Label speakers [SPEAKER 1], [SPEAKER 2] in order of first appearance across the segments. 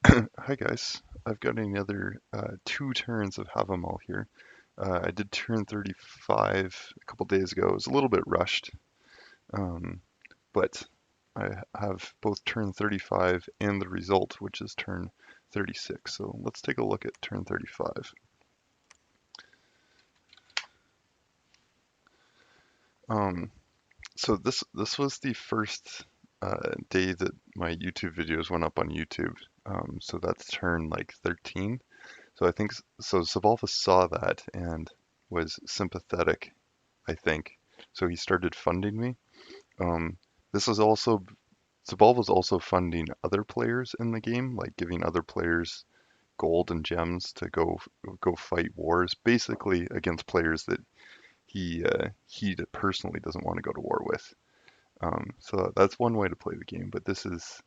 [SPEAKER 1] Hi guys, I've got another two turns of Havamal here. I did turn 35 a couple days ago. It was a little bit rushed, um, but I have both turn 35 and the result, which is turn 36. So let's take a look at turn 35. Um, so this was the first day that my YouTube videos went up on YouTube. So that's turn like 13. So I think so. Zabalva saw that and was sympathetic, I think. So he started funding me. Um, this was also Zabalva was also funding other players in the game, like giving other players gold and gems to go fight wars, basically against players that he personally doesn't want to go to war with. So that's one way to play the game, but this is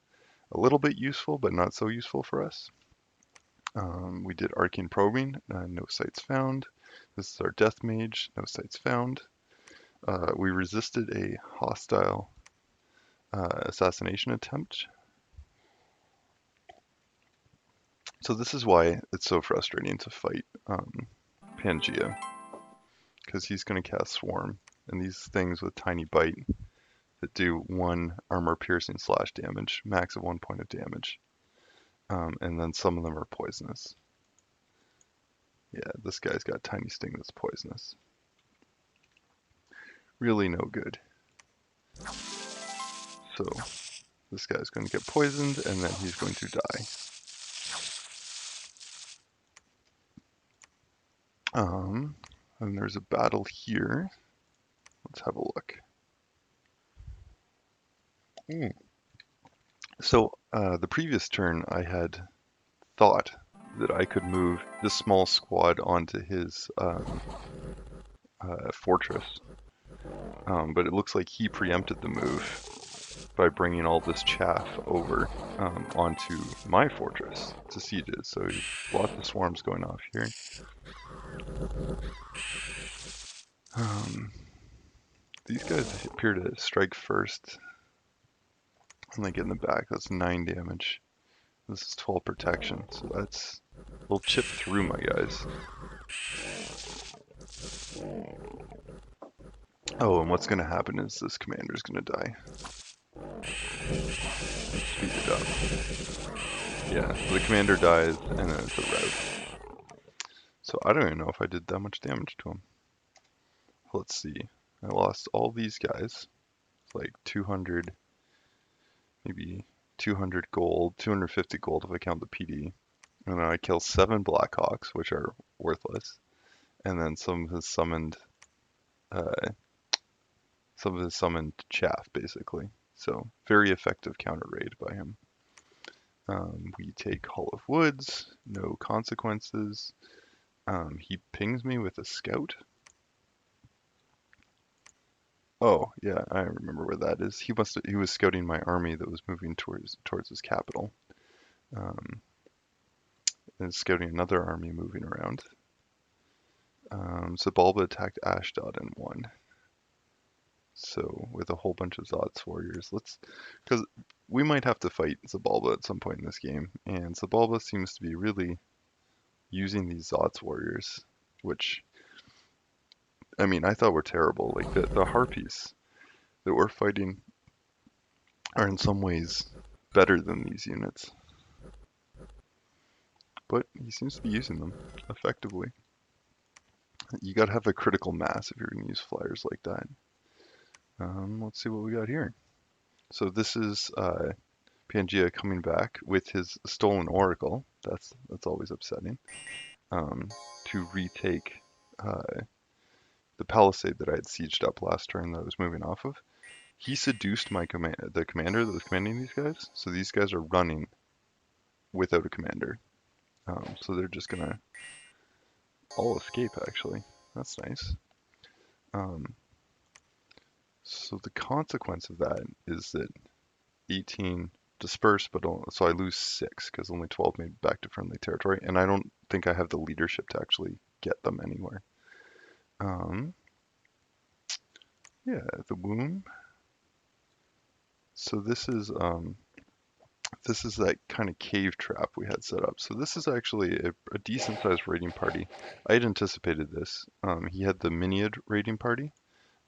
[SPEAKER 1] a little bit useful, but not so useful for us. We did arcane probing, no sites found. This is our death mage, no sites found. We resisted a hostile assassination attempt. So this is why it's so frustrating to fight Pangea, because he's going to cast Swarm, and these things with tiny bite that do one armor piercing slash damage, max of 1 point of damage, and then some of them are poisonous. Yeah, this guy's got tiny sting that's poisonous. Really no good. So this guy's going to get poisoned, and then he's going to die. And there's a battle here. Let's have a look. So the previous turn, I had thought that I could move this small squad onto his fortress, but it looks like he preempted the move by bringing all this chaff over onto my fortress to siege it. So lots of swarms going off here. These guys appear to strike first, and they get in the back. That's 9 damage. This is 12 protection, so that's we'll chip through my guys. Oh, and what's going to happen is this commander's going to die. Speed it up. Yeah, so the commander dies, and then it's a rout. So I don't even know if I did that much damage to him. Let's see. I lost all these guys. It's like 200, maybe 200 gold, 250 gold if I count the PD. And then I kill 7 Blackhawks, which are worthless. And then uh, some of his summoned chaff, basically. So very effective counter raid by him. We take Hall of Woods, no consequences. He pings me with a scout. Oh yeah, I remember where that is. He was scouting my army that was moving towards his capital. Um, and scouting another army moving around. Zabalba attacked Ashdod and won. So with a whole bunch of Zot's warriors, because we might have to fight Zabalba at some point in this game, and Zabalba seems to be really using these Zot's warriors, which I mean I thought were terrible. Like the harpies that we're fighting are in some ways better than these units, but he seems to be using them effectively. You gotta have a critical mass if you're gonna use flyers like that. Let's see what we got here. So this is Pangea coming back with his stolen oracle. That's always upsetting. Um, to retake the palisade that I had sieged up last turn that I was moving off of. He seduced the commander that was commanding these guys. So these guys are running without a commander. So they're just gonna all escape actually. That's nice. Um, so the consequence of that is that 18 dispersed, but so I lose 6 because only 12 made back to friendly territory, and I don't think I have the leadership to actually get them anywhere. Yeah, the womb. So this is This is that kind of cave trap we had set up. So this is actually a decent sized raiding party. I had anticipated this. He had the Miniad raiding party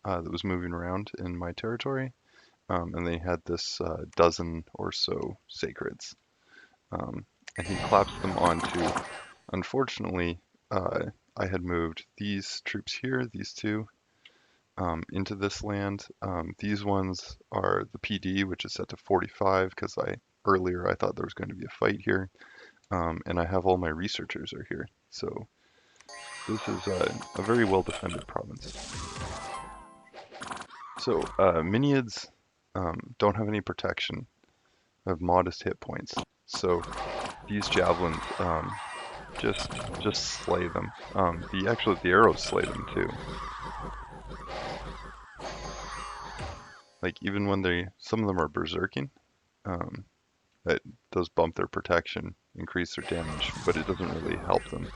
[SPEAKER 1] that was moving around in my territory, and they had this dozen or so sacreds. Um, and he collapsed them onto, unfortunately, I had moved these troops here, these two, into this land. These ones are the PD, which is set to 45 because earlier I thought there was going to be a fight here, and I have all my researchers are here. So this is a very well defended province. So Miniads don't have any protection, have modest hit points. So these javelins just just slay them. The arrows slay them too. Like even when some of them are berserking, um, that does bump their protection, increase their damage, but it doesn't really help them.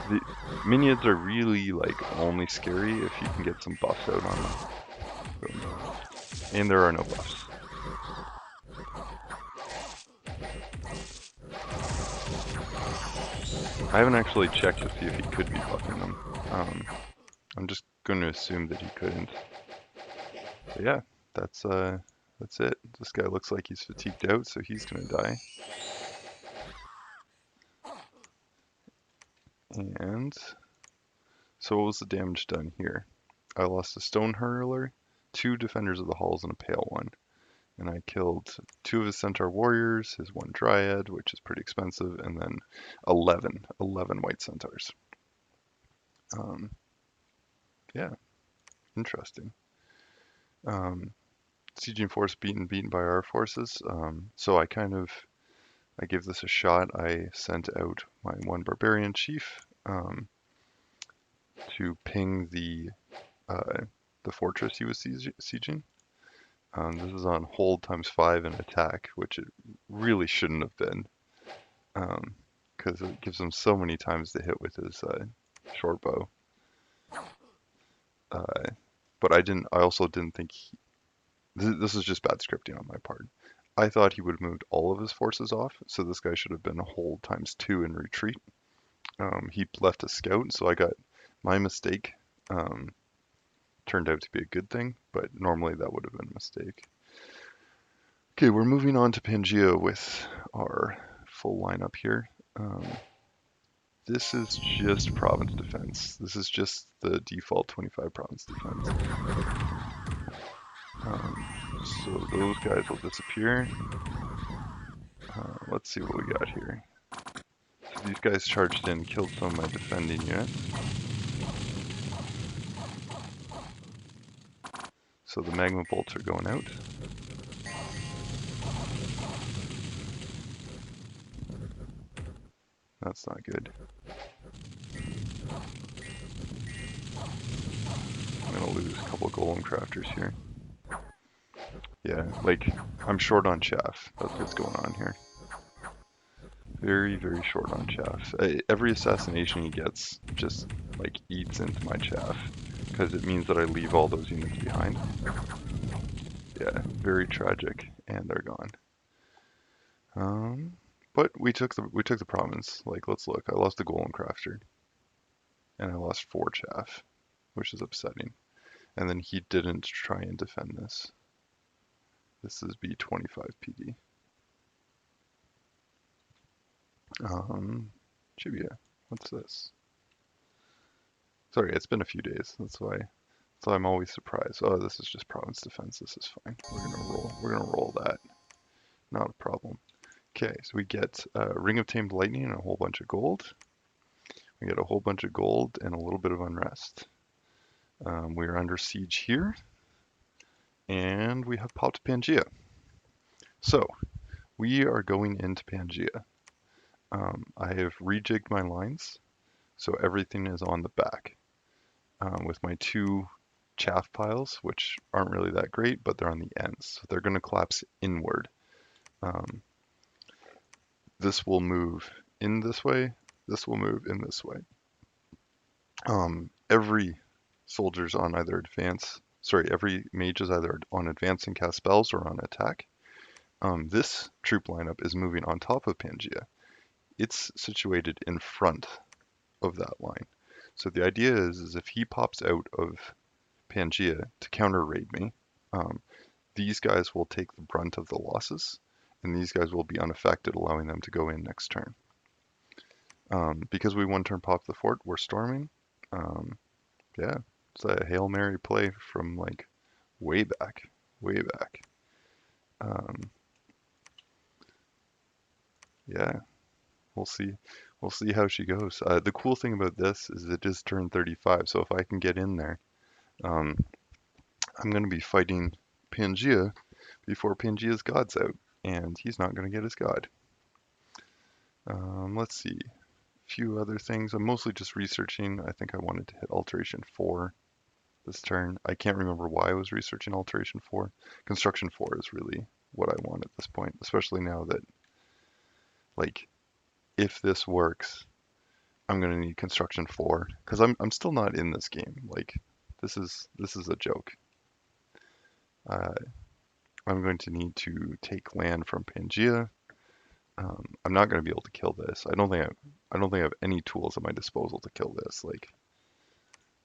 [SPEAKER 1] The minions are really like only scary if you can get some buffs out on them. And there are no buffs. I haven't actually checked to see if he could be buffing them. I'm just going to assume that he couldn't. But yeah, that's it. This guy looks like he's fatigued out, so he's gonna die. And so what was the damage done here? I lost a stone hurler, 2 defenders of the halls, and a pale one. And I killed 2 of his centaur warriors, his 1 dryad, which is pretty expensive, and then 11 white centaurs. Yeah, interesting. Sieging force beaten by our forces. So I gave this a shot. I sent out my 1 barbarian chief to ping the fortress he was sieging. This is on hold ×5 and attack, which it really shouldn't have been, because it gives him so many times to hit with his short bow. But I also didn't think this is just bad scripting on my part. I thought he would have moved all of his forces off, so this guy should have been hold ×2 in retreat. He left a scout, so I got my mistake. Turned out to be a good thing, but normally that would have been a mistake. Okay, we're moving on to Pangea with our full lineup here. This is just province defense. This is just the default 25 province defense. So those guys will disappear. Let's see what we got here. So these guys charged in, killed some of my defending units. So the magma bolts are going out. That's not good. I'm gonna lose a couple golem crafters here. Yeah, like, I'm short on chaff. That's what's going on here. Very, very short on chaff. Every assassination he gets just, like, eats into my chaff, because it means that I leave all those units behind. Yeah, very tragic, and they're gone. But we took the province. Like, let's look. I lost the golem crafter, and I lost 4 chaff, which is upsetting. And then he didn't try and defend this. This is B25 PD. Jibia, what's this? Sorry, it's been a few days. That's why I'm always surprised. Oh, this is just province defense. This is fine. We're gonna roll that. Not a problem. Okay, so we get Ring of Tamed Lightning and a whole bunch of gold. We get a whole bunch of gold and a little bit of unrest. We're under siege here, and we have popped Pangea. So we are going into Pangea. I have rejigged my lines, so everything is on the back. With my 2 chaff piles, which aren't really that great, but they're on the ends, so they're going to collapse inward. This will move in this way. This will move in this way. Every soldier's on either every mage is either on advance and cast spells or on attack. This troop lineup is moving on top of Pangaea. It's situated in front of that line. So the idea is if he pops out of Pangaea to counter raid me, um, these guys will take the brunt of the losses, and these guys will be unaffected, allowing them to go in next turn. Because we one turn pop the fort, we're storming. Um, yeah, it's a Hail Mary play from like way back, way back. Um, yeah, we'll see. We'll see how she goes. The cool thing about this is it is turn 35, so if I can get in there, um, I'm going to be fighting Pangaea before Pangaea's god's out, and he's not going to get his god. Let's see. A few other things. I'm mostly just researching. I think I wanted to hit Alteration 4 this turn. I can't remember why I was researching Alteration 4. Construction 4 is really what I want at this point, especially now that, like, if this works, I'm gonna need Construction 4 because I'm still not in this game. Like, this is a joke. Uh, I'm going to need to take land from Pangaea. I'm not going to be able to kill this. I don't think I have any tools at my disposal to kill this. Like,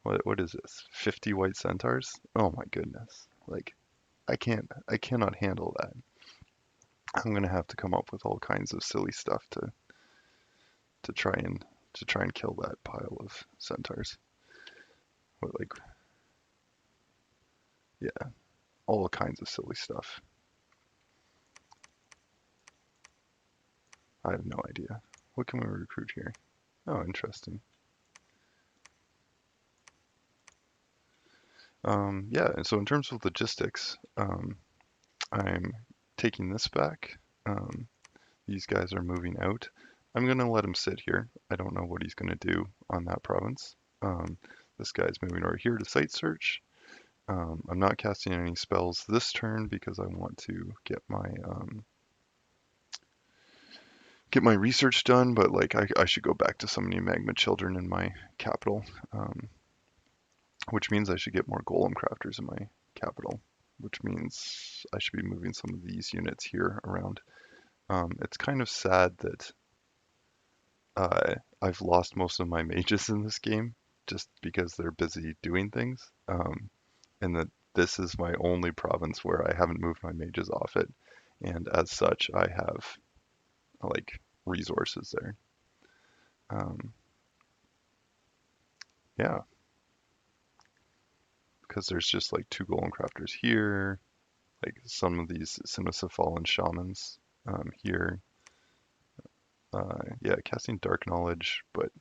[SPEAKER 1] what is this? 50 white centaurs? Oh my goodness. Like, I cannot handle that. I'm gonna have to come up with all kinds of silly stuff to try and kill that pile of centaurs. What, like, yeah, all kinds of silly stuff. I have no idea. What can we recruit here? Oh, interesting. Yeah, and so in terms of logistics, I'm taking this back. These guys are moving out. I'm going to let him sit here. I don't know what he's going to do on that province. This guy's moving over here to site search. I'm not casting any spells this turn because I want to get my research done, but like I should go back to summoning magma children in my capital, which means I should get more golem crafters in my capital, which means I should be moving some of these units here around. It's kind of sad that I've lost most of my mages in this game just because they're busy doing things, and that this is my only province where I haven't moved my mages off it, and as such, I have like resources there. Um, yeah, because there's just like two golem crafters here, like some of these Sinnocephalian shamans here. Yeah, casting Dark Knowledge, but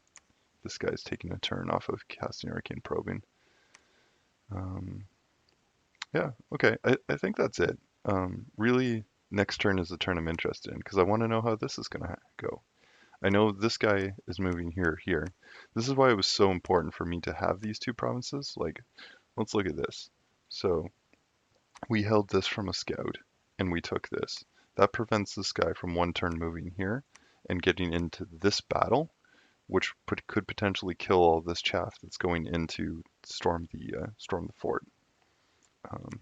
[SPEAKER 1] this guy's taking a turn off of casting Arcane Probing. Yeah, okay, I think that's it. Really, next turn is the turn I'm interested in because I want to know how this is going to go. I know this guy is moving here. This is why it was so important for me to have these two provinces. Like, let's look at this. So we held this from a scout and we took this. That prevents this guy from one turn moving here and getting into this battle, which could potentially kill all this chaff that's going into storm the fort. Um,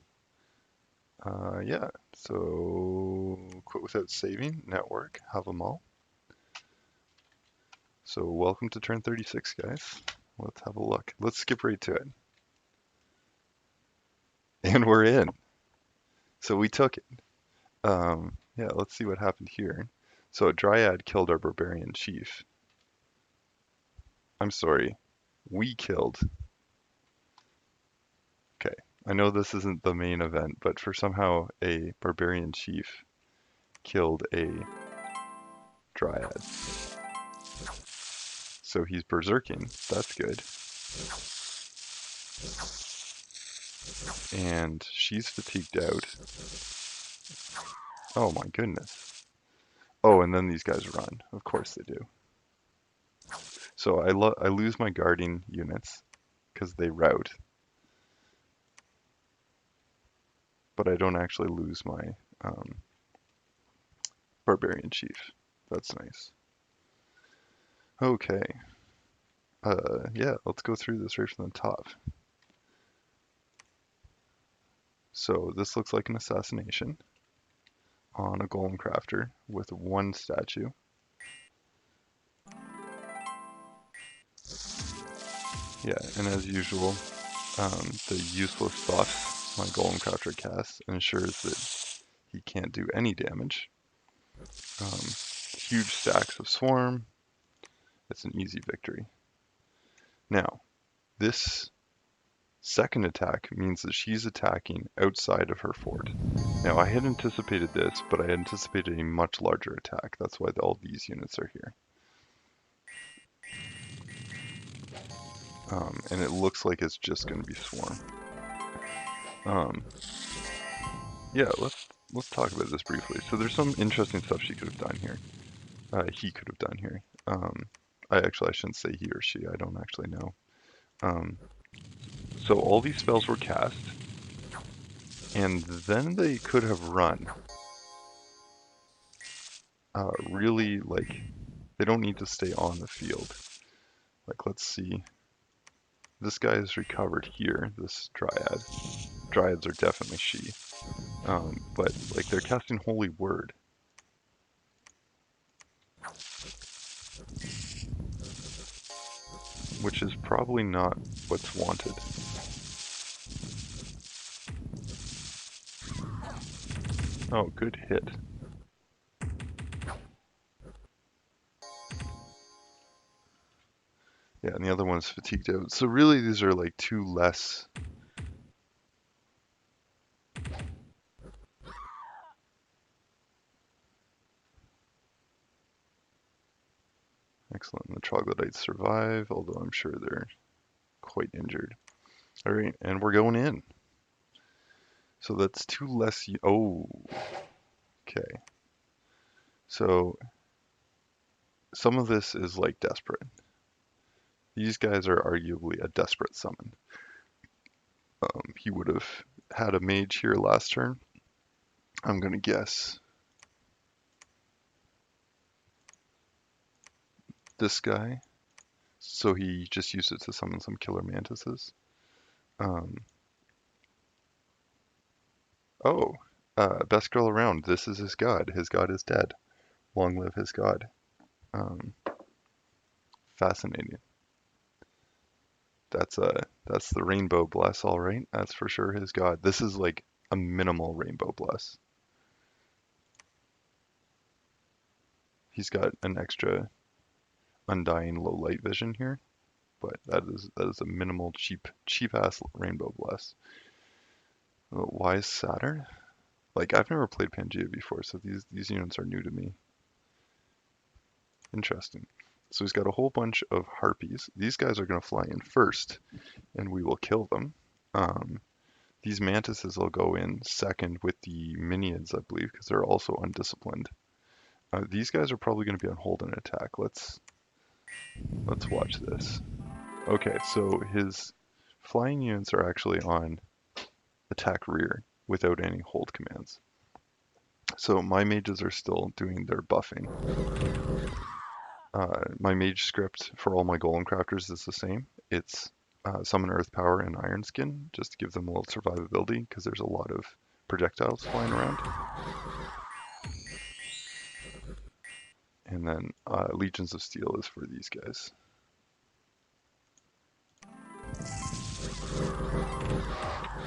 [SPEAKER 1] yeah, so quit without saving, network, Havamal. So welcome to turn 36, guys. Let's have a look. Let's skip right to it. And we're in. So we took it. Yeah, let's see what happened here. So a Dryad killed our Barbarian Chief. I'm sorry, we killed. Okay, I know this isn't the main event, but for somehow a Barbarian Chief killed a Dryad. So he's berserking. That's good. And she's fatigued out. Oh my goodness. Oh, and then these guys run. Of course they do. So I lose my guarding units because they rout, but I don't actually lose my barbarian chief. That's nice. Okay. Yeah, let's go through this right from the top. So this looks like an assassination. on a golem crafter with one statue. Yeah, and as usual, the useless buffs my golem crafter casts ensures that he can't do any damage. Huge stacks of swarm. It's an easy victory. Now, this second attack means that she's attacking outside of her fort. Now, I had anticipated this, but I anticipated a much larger attack. That's why all these units are here. And it looks like it's just going to be swarm. Yeah, let's talk about this briefly. So there's some interesting stuff she could have done here. He could have done here. I shouldn't say he or she. I don't actually know. So all these spells were cast, and then they could have run. Really, like, they don't need to stay on the field. Like, let's see. This guy is recovered here, this dryad. Dryads are definitely she. But, like, they're casting Holy Word. Which is probably not what's wanted. Oh, good hit. Yeah, and the other one's fatigued out. So really these are like two less. Excellent. The troglodytes survive, although I'm sure they're quite injured. All right, and we're going in. So that's two less. Oh, okay. So some of this is like desperate. These guys are arguably a desperate summon. He would have had a mage here last turn. I'm gonna guess this guy. So he just used it to summon some killer mantises. Best girl around. This is his god. His god is dead. Long live his god. Fascinating. That's the rainbow bless, all right. That's for sure his god. This is like a minimal rainbow bless. He's got an extra undying low light vision here, but that is a minimal cheap ass rainbow bless. Wise Saturn? Like, I've never played Pangea before, so these units are new to me. Interesting. So he's got a whole bunch of harpies. These guys are going to fly in first, and we will kill them. These mantises will go in second with the minions, I believe, because they're also undisciplined. These guys are probably going to be on hold and attack. Let's watch this. Okay, so his flying units are actually on attack rear without any hold commands. So my mages are still doing their buffing. My mage script for all my golem crafters is the same. It's summon earth power and iron skin, just to give them a little survivability, because there's a lot of projectiles flying around. And then Legions of Steel is for these guys.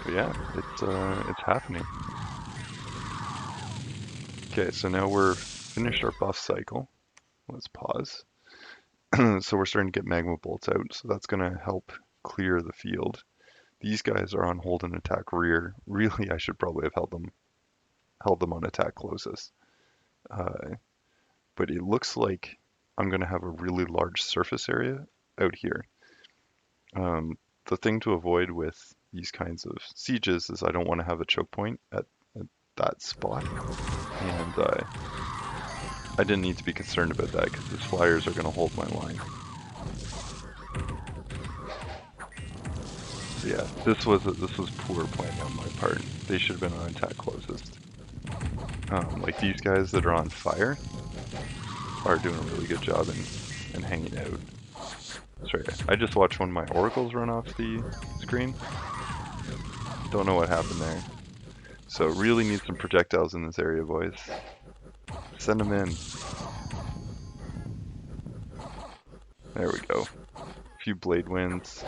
[SPEAKER 1] But yeah, it's happening. Okay, so now we're finished our buff cycle. Let's pause. So we're starting to get magma bolts out, so that's going to help clear the field. These guys are on hold and attack rear. Really, I should probably have held them on attack closest. But it looks like I'm going to have a really large surface area out here. The thing to avoid with these kinds of sieges is I don't want to have a choke point at that spot. And I didn't need to be concerned about that because his flyers are going to hold my line. So yeah, this was poor playing on my part. They should have been on attack closest. Like these guys that are on fire are doing a really good job in hanging out. Sorry, I just watched one of my oracles run off the screen. Don't know what happened there. So really need some projectiles in this area, boys. Send them in. There we go. A few blade winds.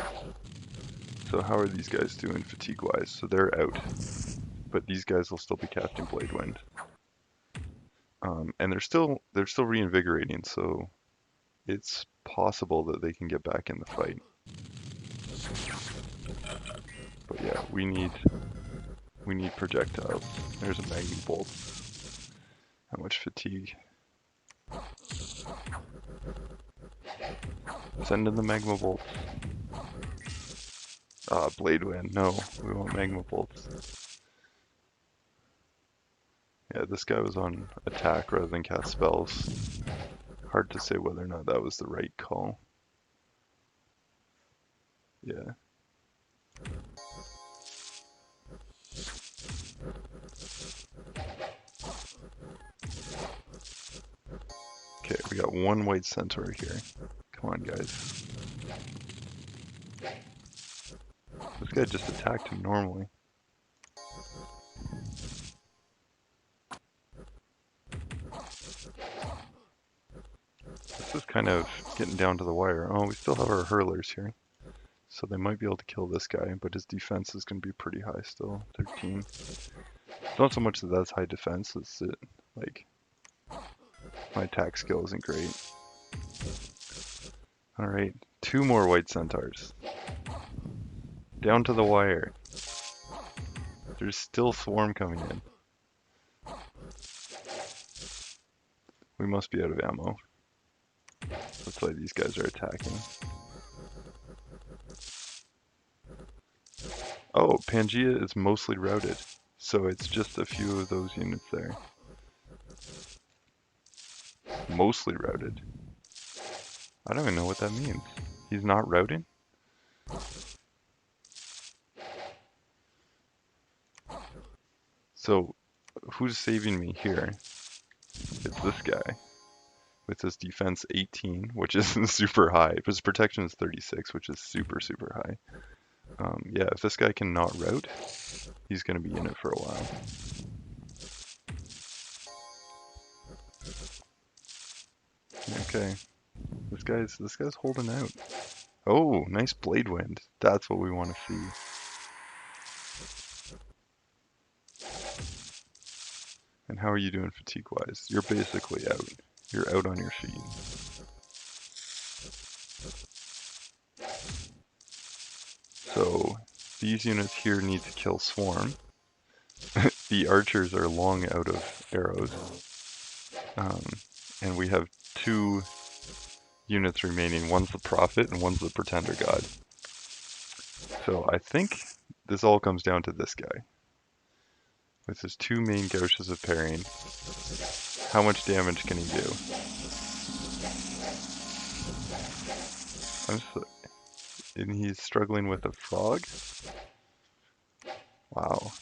[SPEAKER 1] So how are these guys doing fatigue-wise? So they're out, but these guys will still be casting blade wind. And they're still reinvigorating, so it's possible that they can get back in the fight. But yeah, we need projectiles. There's a magma bolt. How much fatigue? Send in the magma bolts. Blade wind. No, we want magma bolts. Yeah, this guy was on attack rather than cast spells. Hard to say whether or not that was the right call. Yeah. Okay, we got one white centaur here. Come on, guys. This guy just attacked him normally. This is kind of getting down to the wire. Oh, we still have our hurlers here. So they might be able to kill this guy, but his defense is going to be pretty high still. 13. It's not so much that that's high defense, it's that, like, my attack skill isn't great. Alright, 2 more white centaurs. Down to the wire. There's still swarm coming in. We must be out of ammo. That's why these guys are attacking. Oh, Pangea is mostly routed, so it's just a few of those units there. Mostly routed. I don't even know what that means. He's not routing? So, who's saving me here? It's this guy. With his defense 18, which isn't super high, but his protection is 36, which is super, super high. Yeah, if this guy can not route, he's going to be in it for a while. Okay, this guy's holding out. Oh, nice blade wind. That's what we want to see. And how are you doing fatigue-wise? You're basically out. You're out on your feet. So these units here need to kill swarm. The archers are long out of arrows. And we have 2 units remaining. One's the prophet and one's the pretender god. So I think this all comes down to this guy. With his 2 main gouches of parrying. How much damage can he do? And he's struggling with a frog? Wow.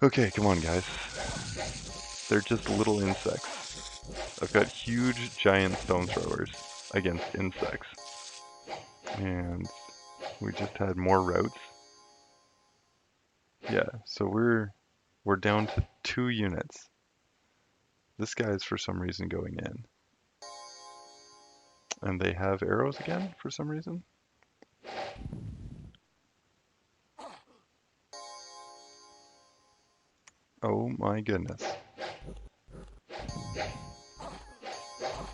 [SPEAKER 1] Okay, come on guys. They're just little insects. I've got huge giant stone throwers against insects. And we just had more routes. Yeah, so we're down to 2 units. This guy is for some reason going in. And they have arrows again for some reason. Oh my goodness.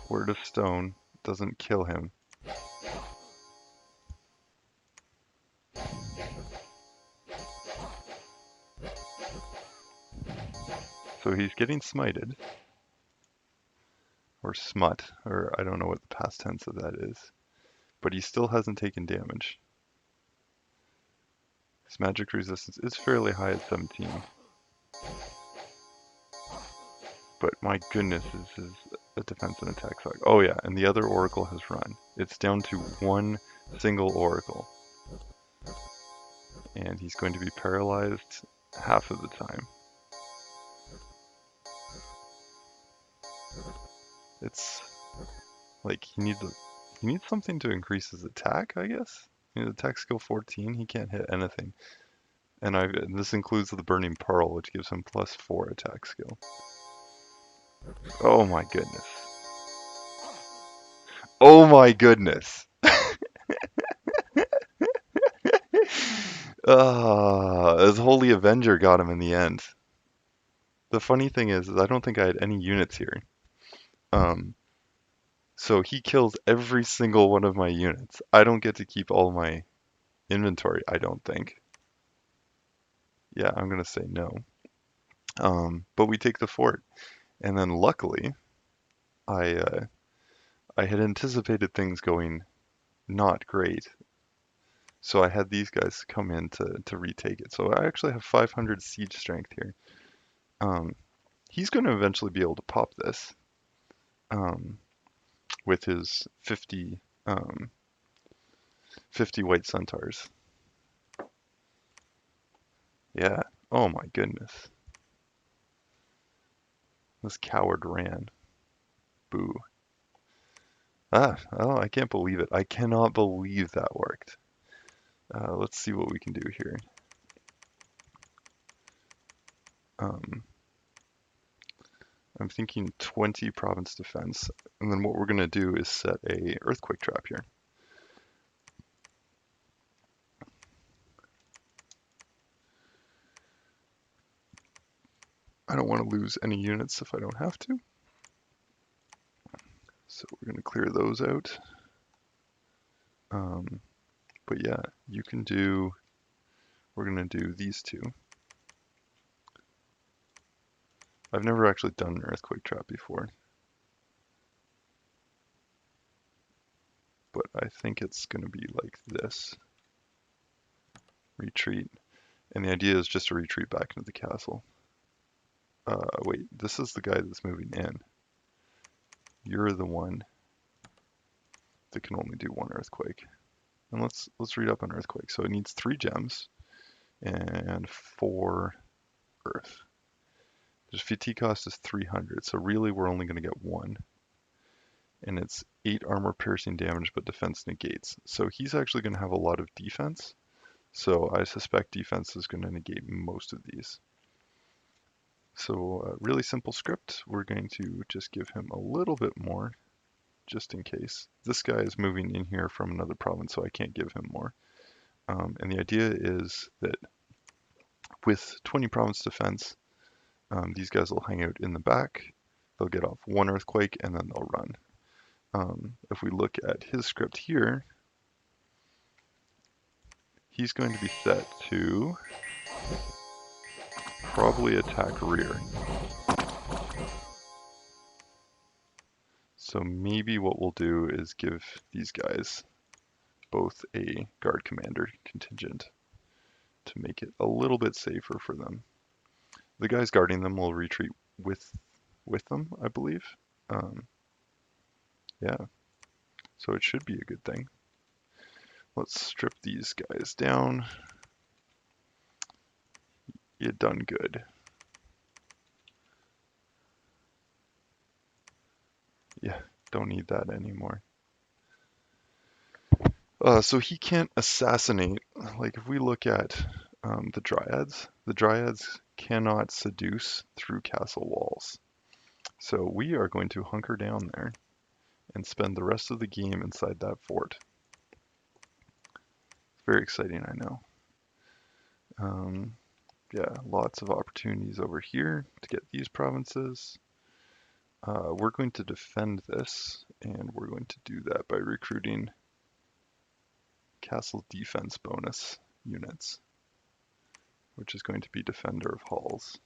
[SPEAKER 1] Word of stone doesn't kill him. So he's getting smited. Or smut, or I don't know what the past tense of that is. But he still hasn't taken damage. His magic resistance is fairly high at 17. But my goodness, this is a defense and attack suck. Oh yeah, and the other oracle has run. It's down to 1 single oracle. And he's going to be paralyzed half of the time. It's like he needs something to increase his attack, I guess. Attack skill 14, he can't hit anything. And this includes the Burning Pearl, which gives him +4 attack skill. Oh my goodness. Oh my goodness. His Holy Avenger got him in the end. The funny thing is I don't think I had any units here. Um, so he kills every single one of my units. I don't get to keep all my inventory, I don't think. Yeah, I'm gonna say no. But we take the fort. And then luckily, I uh, I had anticipated things going not great. So I had these guys come in to retake it. So I actually have 500 siege strength here. Um, he's going to eventually be able to pop this um, with his 50 white centaurs. Yeah. Oh my goodness. This coward ran. Boo. Oh, I can't believe it. I cannot believe that worked. Let's see what we can do here. Um, I'm thinking 20 province defense, and then what we're going to do is set a earthquake trap here. I don't want to lose any units if I don't have to. So we're going to clear those out. But yeah, you can do, we're going to do these two. I've never actually done an earthquake trap before, but I think it's going to be like this. Retreat. And the idea is just to retreat back into the castle. Wait, this is the guy that's moving in. You're the one that can only do one earthquake. And let's read up on earthquake. So it needs 3 gems and 4 earth. The FT cost is 300, so really we're only going to get 1. And it's 8 armor piercing damage, but defense negates. So he's actually going to have a lot of defense. So I suspect defense is going to negate most of these. So really simple script. We're going to just give him a little bit more, just in case. This guy is moving in here from another province, so I can't give him more. And the idea is that with 20 province defense, these guys will hang out in the back. They'll get off 1 earthquake, and then they'll run. If we look at his script here, he's going to be set to probably attack rear. So maybe what we'll do is give these guys both a guard commander contingent to make it a little bit safer for them. The guys guarding them will retreat with them, I believe. Yeah, so it should be a good thing. Let's strip these guys down. You done good. Yeah, don't need that anymore. So he can't assassinate. Like if we look at the Dryads cannot seduce through castle walls. So we are going to hunker down there and spend the rest of the game inside that fort. Very exciting, I know. Yeah, lots of opportunities over here to get these provinces. We're going to defend this, and we're going to do that by recruiting castle defense bonus units, which is going to be defender of halls.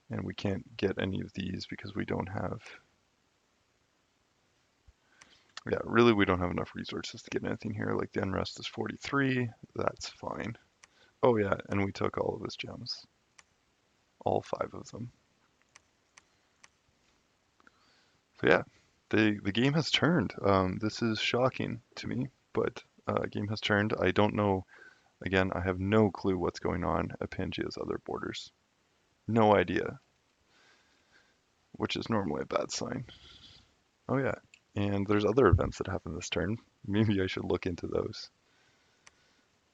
[SPEAKER 1] And we can't get any of these because we don't have, yeah, really we don't have enough resources to get anything here. Like the unrest is 43, that's fine. Oh yeah, and we took all of his gems. All 5 of them. So yeah, the game has turned. This is shocking to me, but game has turned. I don't know, again, I have no clue what's going on at Pangea's other borders. No idea, which is normally a bad sign. Oh yeah, and there's other events that happen this turn. Maybe I should look into those.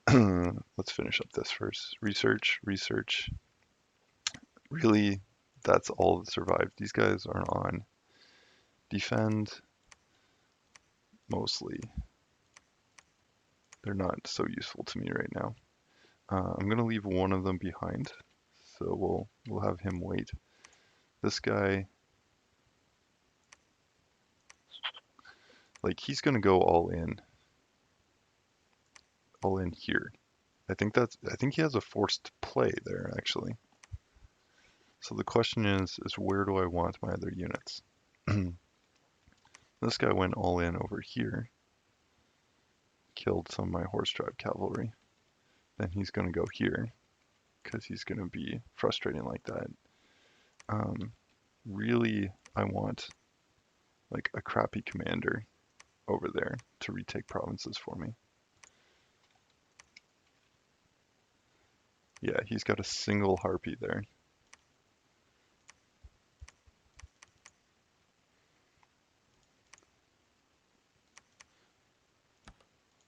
[SPEAKER 1] Let's finish up this first. Research, research. Really, that's all that survived. These guys are on defend mostly. They're not so useful to me right now. I'm gonna leave one of them behind, so we'll have him wait. This guy, like he's gonna go all in here. I think he has a forced play there actually. So the question is where do I want my other units? This guy went all in over here, killed some of my horse-drive cavalry. Then he's gonna go here because he's gonna be frustrating like that. Really, I want like a crappy commander over there to retake provinces for me. Yeah, he's got a single harpy there.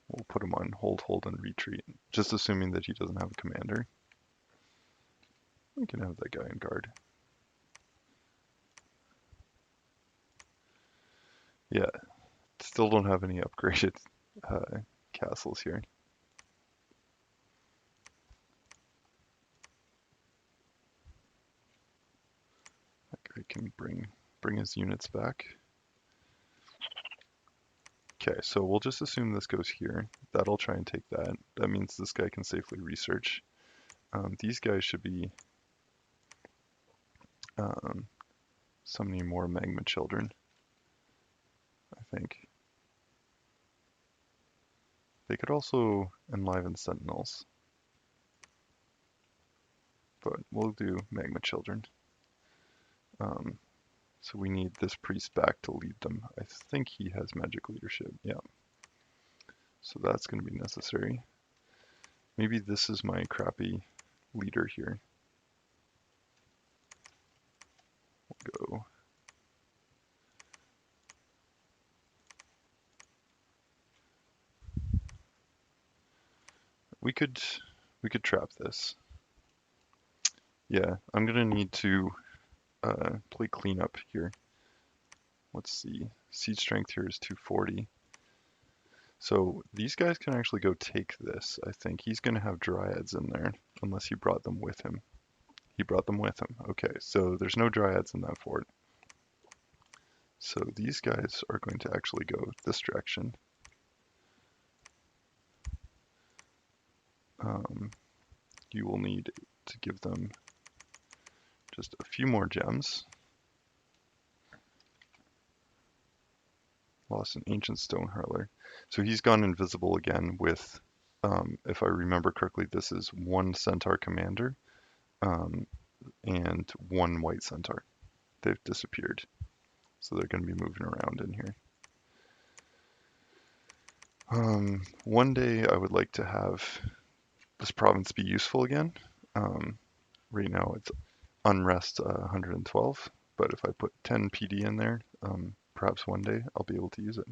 [SPEAKER 1] We'll put him on hold, hold, and retreat, just assuming that he doesn't have a commander. We can have that guy in guard. Yeah, still don't have any upgraded castles here. That guy can bring his units back. Okay, so we'll just assume this goes here. That'll try and take that. That means this guy can safely research. These guys should be summoning more magma children, I think. They could also enliven sentinels, but we'll do magma children. So we need this priest back to lead them. I think he has magic leadership, yeah. So that's going to be necessary. Maybe this is my crappy leader here. We'll go. We could trap this. Yeah, I'm gonna need to play cleanup here. Let's see. Siege strength here is 240. So these guys can actually go take this, I think. He's gonna have dryads in there, unless he brought them with him. He brought them with him. Okay, so there's no dryads in that fort. So these guys are going to actually go this direction. You will need to give them just a few more gems. Lost an ancient stone hurler. So he's gone invisible again with, if I remember correctly, this is one centaur commander and one white centaur. They've disappeared. So they're going to be moving around in here. One day I would like to have this province be useful again. Right now it's unrest 112, but if I put 10 PD in there, perhaps one day I'll be able to use it.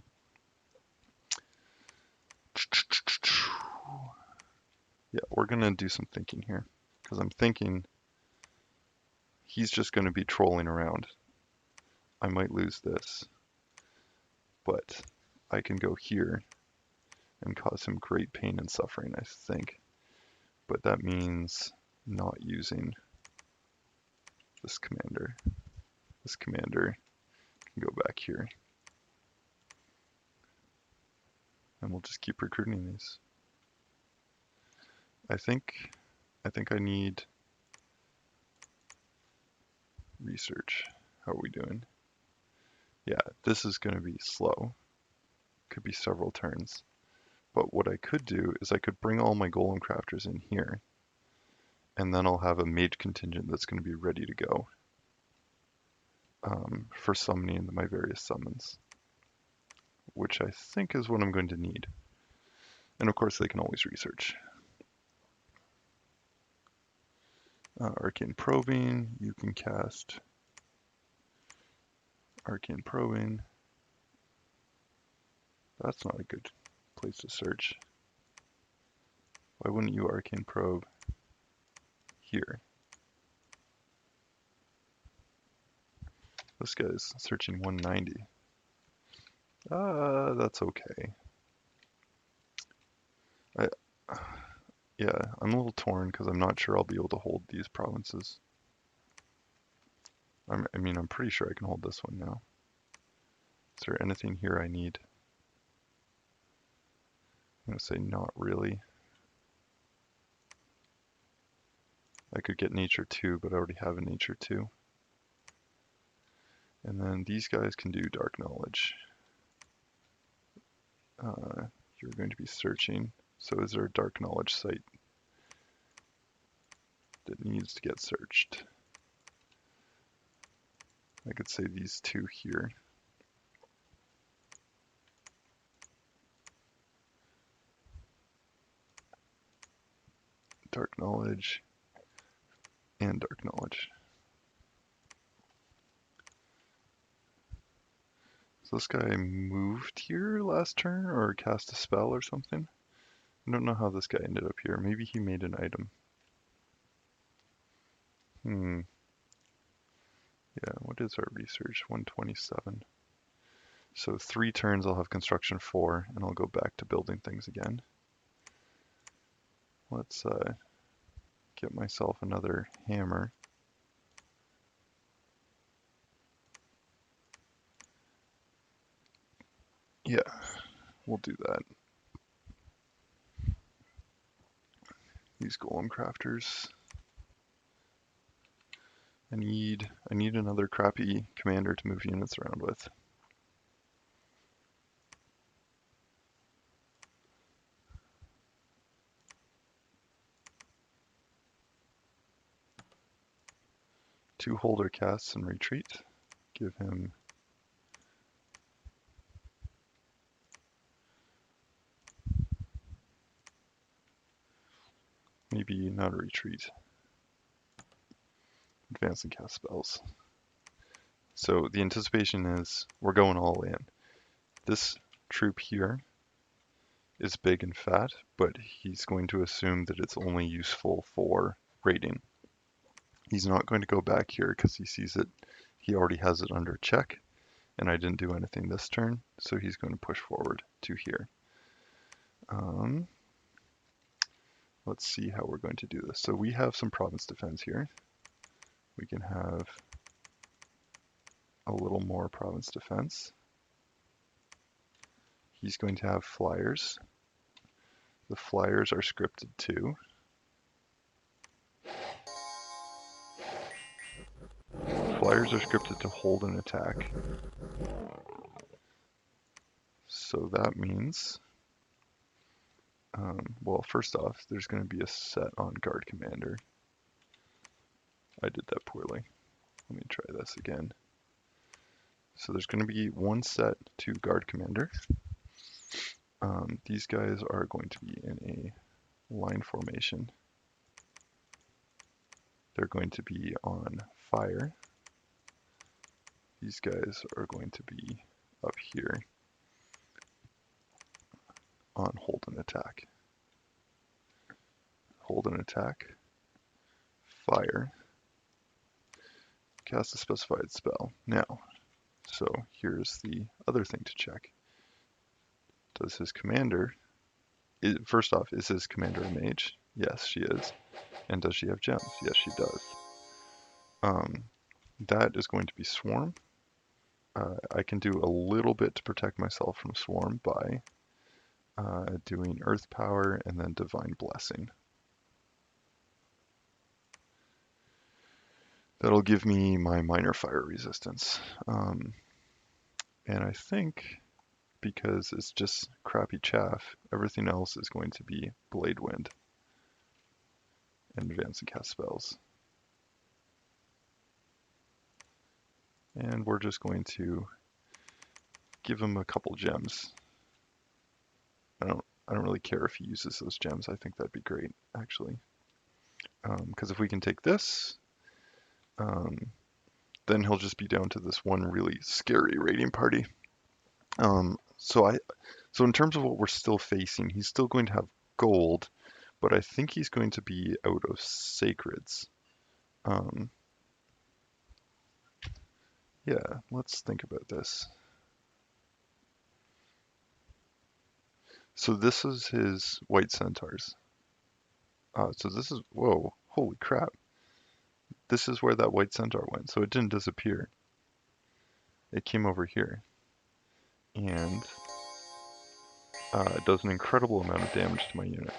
[SPEAKER 1] Yeah, we're gonna do some thinking here, because I'm thinking he's just gonna be trolling around. I might lose this, but I can go here and cause him great pain and suffering, I think. But that means not using this commander. This commander can go back here. And we'll just keep recruiting these. I think I need research. How are we doing? Yeah, this is going to be slow. Could be several turns. But what I could do is I could bring all my golem crafters in here, and then I'll have a mage contingent that's going to be ready to go for summoning my various summons, which I think is what I'm going to need. And of course they can always research. Arcane Probing, you can cast Arcane Probing. That's not a good place to search. Why wouldn't you arcane probe here? This guy's searching 190. That's okay. I, yeah, I'm a little torn because I'm not sure I'll be able to hold these provinces. I mean, I'm pretty sure I can hold this one now. Is there anything here I need? I'm gonna say not really. I could get nature 2, but I already have a nature 2. And then these guys can do dark knowledge. You're going to be searching. So is there a dark knowledge site that needs to get searched? I could say these two here. Dark knowledge and dark knowledge. So this guy moved here last turn or cast a spell or something. I don't know how this guy ended up here. Maybe he made an item. Yeah, what is our research? 127. So 3 turns I'll have construction 4 and I'll go back to building things again. Let's get myself another hammer. Yeah, we'll do that. These golem crafters. I need another crappy commander to move units around with. Two holder casts and retreat. Give him maybe not a retreat. Advance and cast spells. So the anticipation is we're going all in. This troop here is big and fat, but he's going to assume that it's only useful for raiding. He's not going to go back here because he sees it, he already has it under check, and I didn't do anything this turn, so he's going to push forward to here. Let's see how we're going to do this. So we have some province defense here. We can have a little more province defense. He's going to have flyers. The flyers are scripted too. Flyers are scripted to hold an attack. So that means, well, first off, there's going to be a set on guard commander. I did that poorly. Let me try this again. So there's going to be one set to guard commander. These guys are going to be in a line formation. They're going to be on fire. These guys are going to be up here on hold and attack. Hold and attack. Fire. Cast a specified spell. Now, so here's the other thing to check. Does his commander, first off, is his commander a mage? Yes, she is. And does she have gems? Yes, she does. That is going to be Swarm. I can do a little bit to protect myself from Swarm by doing Earth Power and then Divine Blessing. That'll give me my minor fire resistance. And I think because it's just crappy chaff, everything else is going to be Blade Wind and advance and cast spells. And we're just going to give him a couple gems. I don't really care if he uses those gems. I think that'd be great, actually. Because if we can take this, then he'll just be down to this one really scary raiding party. So in terms of what we're still facing, he's still going to have gold, but I think he's going to be out of sacreds. Um, yeah, let's think about this. So this is his white centaurs. So this is, whoa, holy crap. This is where that white centaur went. So it didn't disappear. It came over here. And it does an incredible amount of damage to my unit.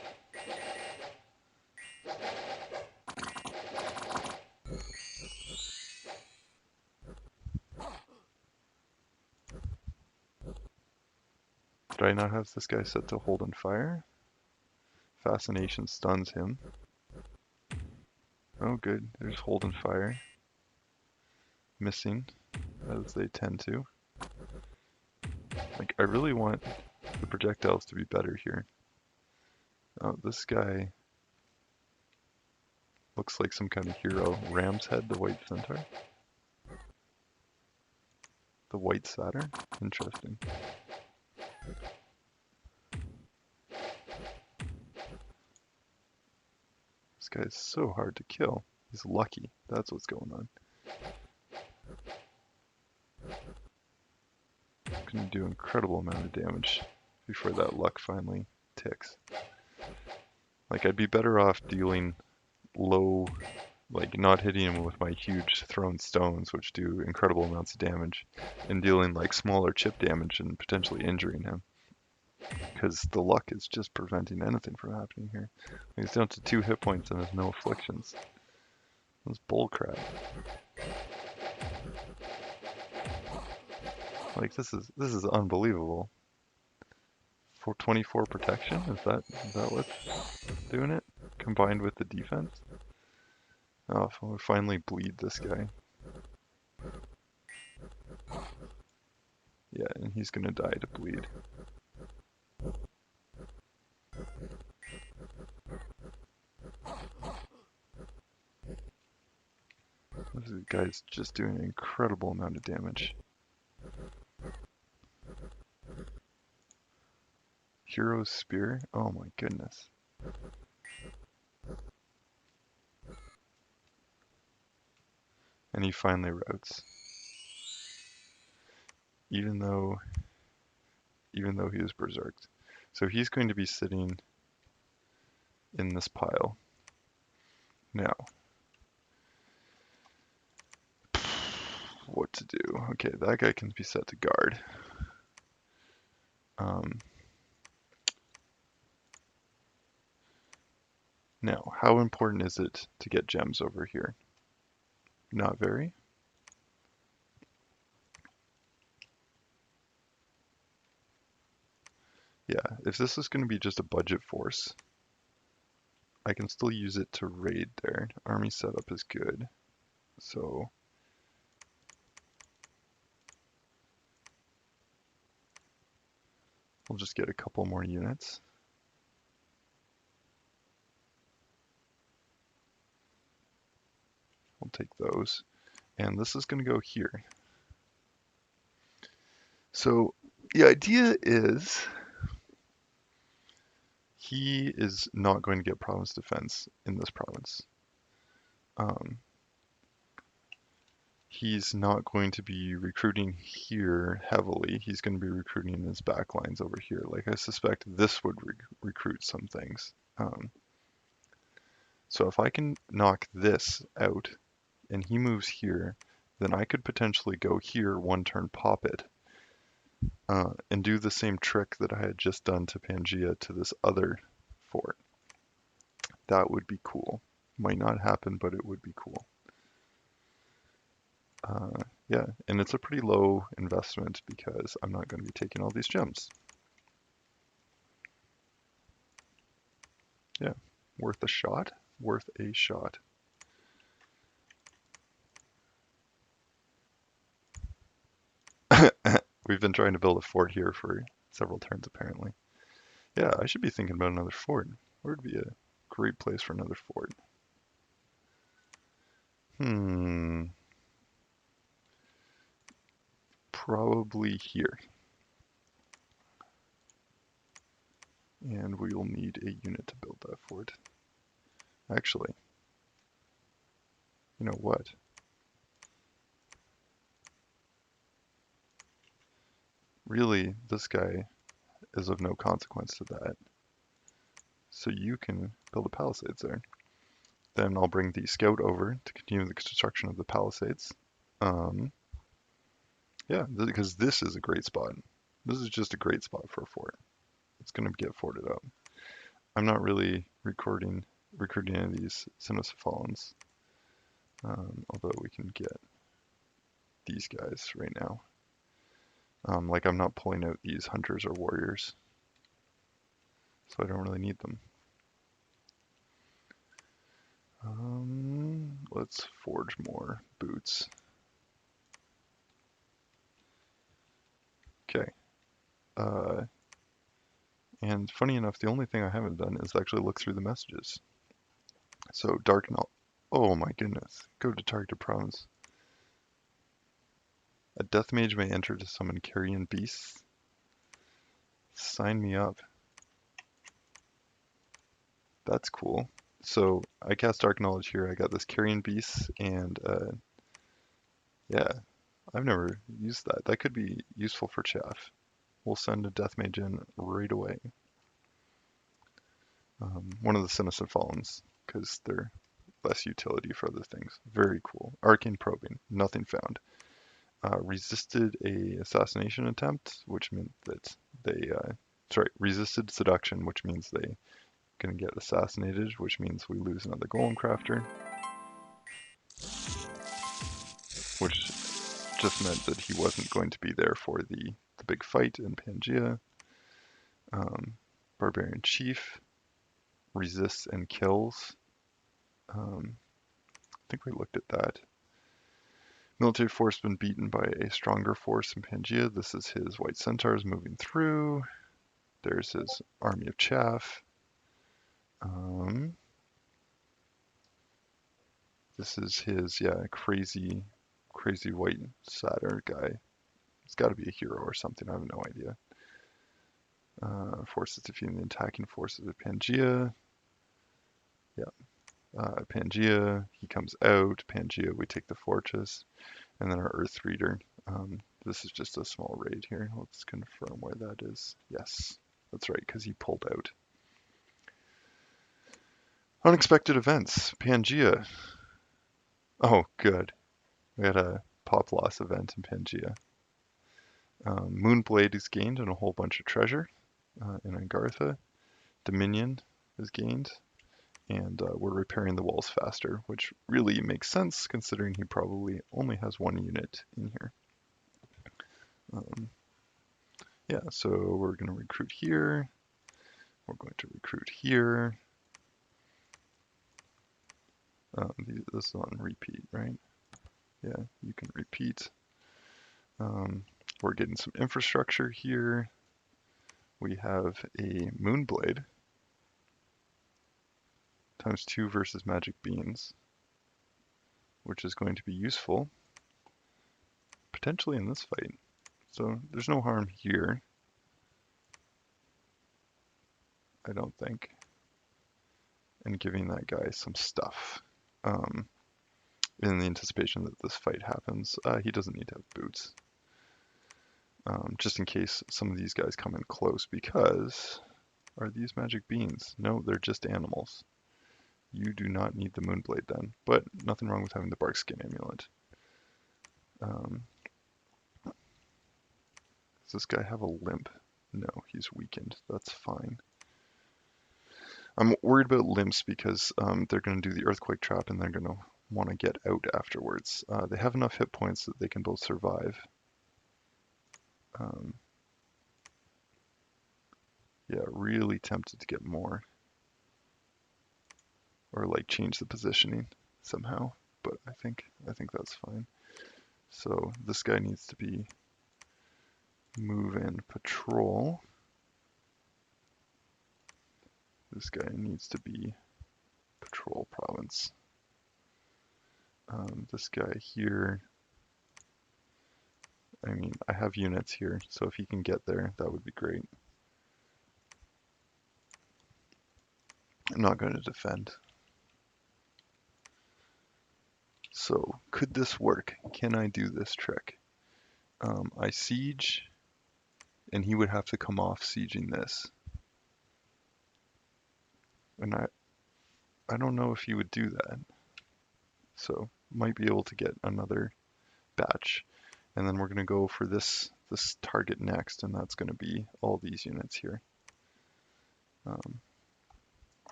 [SPEAKER 1] Did I not have this guy set to hold and fire? Fascination stuns him. Oh good, there's hold and fire. Missing, as they tend to. Like, I really want the projectiles to be better here. Oh, this guy looks like some kind of hero. Ram's head, the white centaur. The white Saturn? Interesting. This guy is so hard to kill. He's lucky. That's what's going on. Gonna do an incredible amount of damage before that luck finally ticks. Like, I'd be better off dealing low, like not hitting him with my huge thrown stones, which do incredible amounts of damage, and dealing like smaller chip damage and potentially injuring him. Because the luck is just preventing anything from happening here. He's down to 2 hit points and has no afflictions. That's bullcrap. Like this is unbelievable. For 24 protection, is that what's doing it? Combined with the defense? Oh, we'll finally bleed this guy. Yeah, and he's gonna die to bleed. This guy's just doing an incredible amount of damage. Hero's Spear? Oh my goodness. And he finally routs. Even though he is berserked. So he's going to be sitting in this pile. Now, what to do? Okay, that guy can be set to guard. Now, how important is it to get gems over here? Not very. Yeah, if this is going to be just a budget force, I can still use it to raid there. Army setup is good. So we'll just get a couple more units. We'll take those. And this is going to go here. So the idea is he is not going to get province defense in this province. He's not going to be recruiting here heavily. He's going to be recruiting in his back lines over here. Like, I suspect this would recruit some things. So if I can knock this out and he moves here, then I could potentially go here, one turn pop it, and do the same trick that I had just done to Pangaea to this other fort. That would be cool. Might not happen, but it would be cool. Yeah, and it's a pretty low investment because I'm not going to be taking all these gems. Yeah, worth a shot? Worth a shot. We've been trying to build a fort here for several turns, apparently. Yeah, I should be thinking about another fort. Where would be a great place for another fort? Probably here. and we will need a unit to build that fort. Actually, you know what? Really, this guy is of no consequence to that. So you can build a palisades there. Then I'll bring the scout over to continue the construction of the palisades. Yeah, because this is a great spot. This is just a great spot for a fort. It's going to get forted up. I'm not really recruiting any of these Cynocephals, although we can get these guys right now. Like I'm not pulling out these hunters or warriors, so I don't really need them. Let's forge more boots. Okay. And funny enough, the only thing I haven't done is actually look through the messages. So Dark Knowledge. Oh my goodness. Go to target province. A death mage may enter to summon carrion beasts. Sign me up. That's cool. So I cast Dark Knowledge here. I got this carrion beasts, and yeah, I've never used that. That could be useful for chaff. We'll send a death mage in right away. One of the Cynocephals, because they're less utility for other things. Very cool. Arcane probing. Nothing found. Resisted a assassination attempt, which meant that they, resisted seduction, which means they gonna get assassinated, which means we lose another golem crafter, which just meant that he wasn't going to be there for the big fight in Pangaea. Barbarian Chief resists and kills. I think we looked at that. Military force been beaten by a stronger force in Pangaea. This is his white centaurs moving through. There's his army of chaff. This is his, crazy white satyr guy. It's got to be a hero or something. I have no idea. Forces defeating the attacking forces of Pangaea. Pangaea, he comes out. Pangaea, we take the fortress. And then our Earth Reader. This is just a small raid here. Let's confirm where that is. Yes, that's right, because he pulled out. Unexpected events. Pangaea. Oh, good. We had a pop loss event in Pangaea. Moonblade is gained and a whole bunch of treasure in Agartha. Dominion is gained. And we're repairing the walls faster, which really makes sense considering he probably only has one unit in here. Yeah, so we're going to recruit here. We're going to recruit here. This is on repeat, right? Yeah, you can repeat. We're getting some infrastructure here. We have a Moonblade. ×2 versus magic beans, which is going to be useful potentially in this fight. So there's no harm here, I don't think, in giving that guy some stuff in the anticipation that this fight happens. He doesn't need to have boots, just in case some of these guys come in close, because are these magic beans? No, they're just animals. You do not need the Moonblade then, but nothing wrong with having the Bark Skin Amulet. Does this guy have a limp? No, he's weakened. That's fine. I'm worried about limps because they're going to do the Earthquake Trap and they're going to want to get out afterwards. They have enough hit points that they can both survive. Yeah, really tempted to get more. Or like change the positioning somehow, but I think that's fine. So this guy needs to be move and patrol. This guy needs to be patrol province. This guy here, I mean, I have units here, so if he can get there, that would be great. I'm not going to defend. So could this work? Can I do this trick? I siege, and he would have to come off sieging this. And I don't know if he would do that. So might be able to get another batch. And then we're going to go for this target next, and that's going to be all these units here.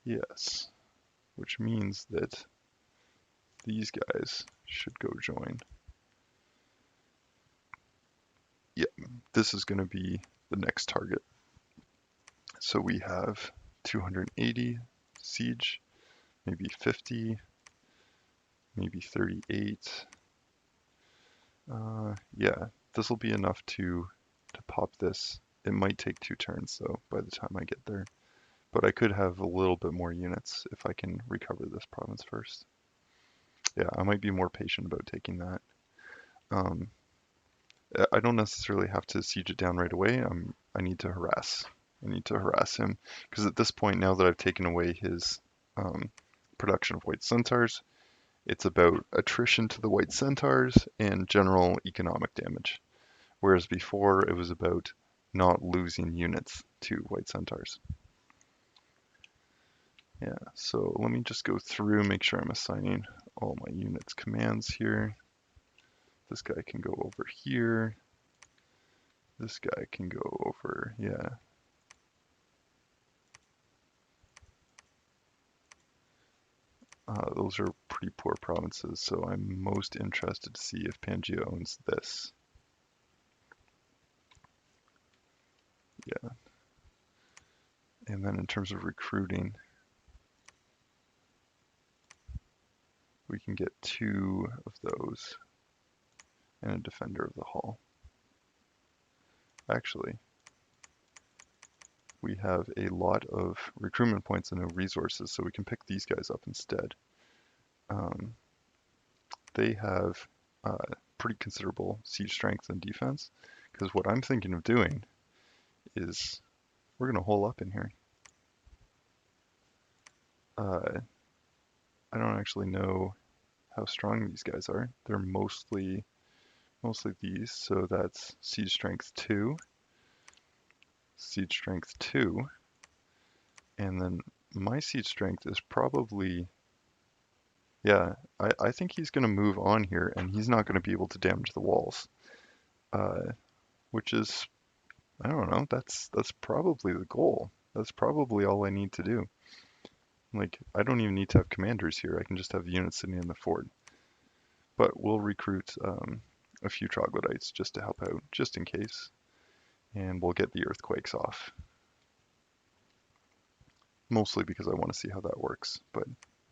[SPEAKER 1] Yes, which means that these guys should go join. Yeah, this is going to be the next target. So we have 280 siege, maybe 50, maybe 38. Yeah, this will be enough to pop this. It might take 2 turns though by the time I get there. But I could have a little bit more units if I can recover this province first. Yeah, I might be more patient about taking that. Um, I don't necessarily have to siege it down right away. I need to harass. I need to harass him because at this point, now that I've taken away his production of white centaurs, it's about attrition to the white centaurs and general economic damage. Whereas before, it was about not losing units to white centaurs. Yeah, so let me just go through, make sure I'm assigning all my units commands here. This guy can go over here. This guy can go over, yeah. Those are pretty poor provinces, so I'm most interested to see if Pangaea owns this. Yeah. And then in terms of recruiting, we can get 2 of those and a defender of the hall. Actually, we have a lot of recruitment points and no resources, so we can pick these guys up instead. They have pretty considerable siege strength and defense, because what I'm thinking of doing is we're going to hole up in here. I don't actually know how strong these guys are. They're mostly these, so that's siege strength 2, siege strength 2, and then my siege strength is probably, yeah, I think he's going to move on here, and he's not going to be able to damage the walls, which is, I don't know, that's probably the goal. That's probably all I need to do. Like, I don't even need to have commanders here. I can just have units sitting in the fort. But we'll recruit a few troglodytes just to help out, just in case. And we'll get the earthquakes off. Mostly because I want to see how that works, but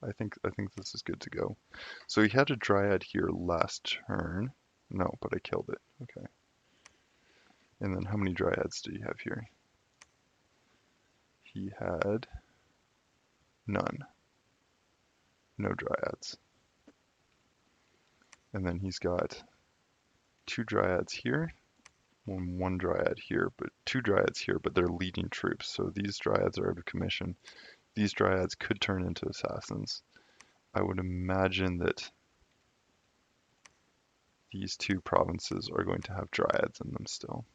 [SPEAKER 1] I think this is good to go. So he had a dryad here last turn. No, but I killed it. Okay. And then how many dryads did he have here? He had none. No dryads. And then he's got 2 dryads here, one dryad here, but 2 dryads here, but they're leading troops. So these dryads are out of commission. These dryads could turn into assassins. I would imagine that these 2 provinces are going to have dryads in them still.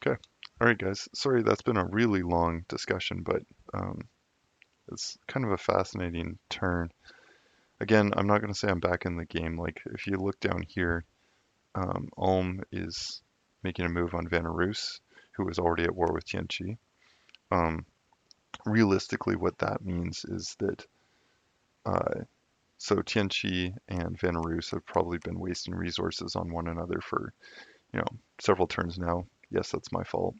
[SPEAKER 1] Okay. All right, guys. Sorry, that's been a really long discussion, but it's kind of a fascinating turn. Again, I'm not going to say I'm back in the game. Like, if you look down here, Ulm is making a move on Vanarus, who is already at war with Tianqi. Realistically, what that means is that so Tianqi and Vanarus have probably been wasting resources on one another for, several turns now. Yes, that's my fault,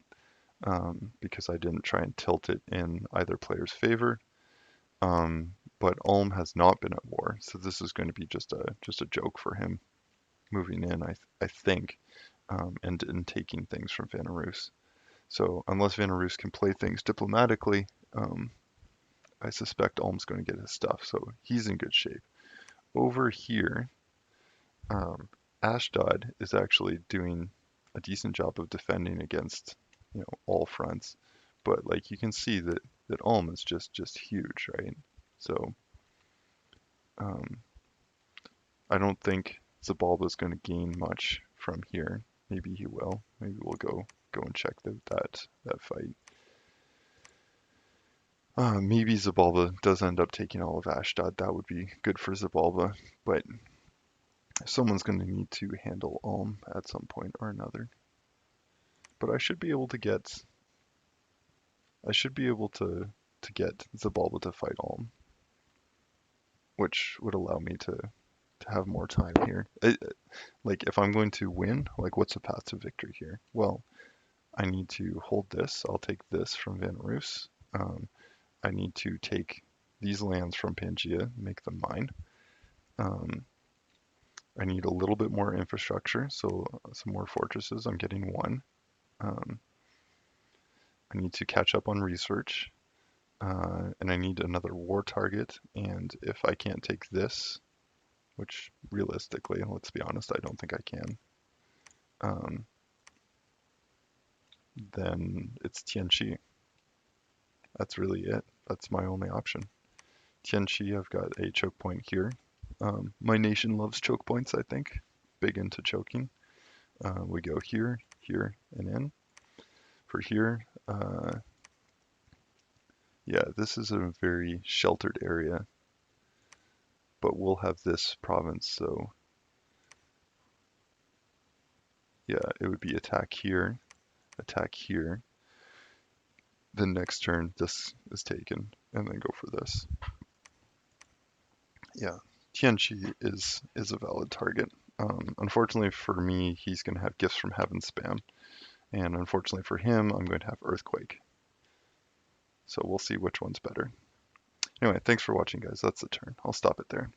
[SPEAKER 1] because I didn't try and tilt it in either player's favor. But Ulm has not been at war, so this is going to be just a joke for him moving in, I think, and taking things from Vanarus. So unless Vanarus can play things diplomatically, I suspect Ulm's going to get his stuff, so he's in good shape. Over here, Ashdod is actually doing a decent job of defending against, all fronts. but like you can see that Ulm is just huge, right? So um, I don't think Zabalba's going to gain much from here. Maybe he will. Maybe we'll go and check that fight. Maybe Zabalba does end up taking all of Ashdod. That would be good for Zabalba, but someone's going to need to handle Ulm at some point or another. But I should be able to get Zabalba to fight Ulm, which would allow me to have more time here. Like if I'm going to win, like what's the path to victory here? Well, I need to hold this. I'll take this from Van Roos. I need to take these lands from Pangaea, make them mine. Um, I need a little bit more infrastructure, so some more fortresses. I'm getting one. Um, I need to catch up on research, and I need another war target. And if I can't take this, which realistically, let's be honest, I don't think I can, um, then it's Tianchi. That's really it. That's my only option. Tianchi, I've got a choke point here. My nation loves choke points, I think. Big into choking. We go here, here, and in. For here, yeah, this is a very sheltered area, but we'll have this province, so yeah, it would be attack here, then next turn this is taken, and then go for this. Yeah, Tianchi is a valid target. Unfortunately for me, he's going to have Gifts from Heaven spam, and unfortunately for him, I'm going to have Earthquake. So we'll see which one's better. Anyway, thanks for watching, guys. That's the turn. I'll stop it there.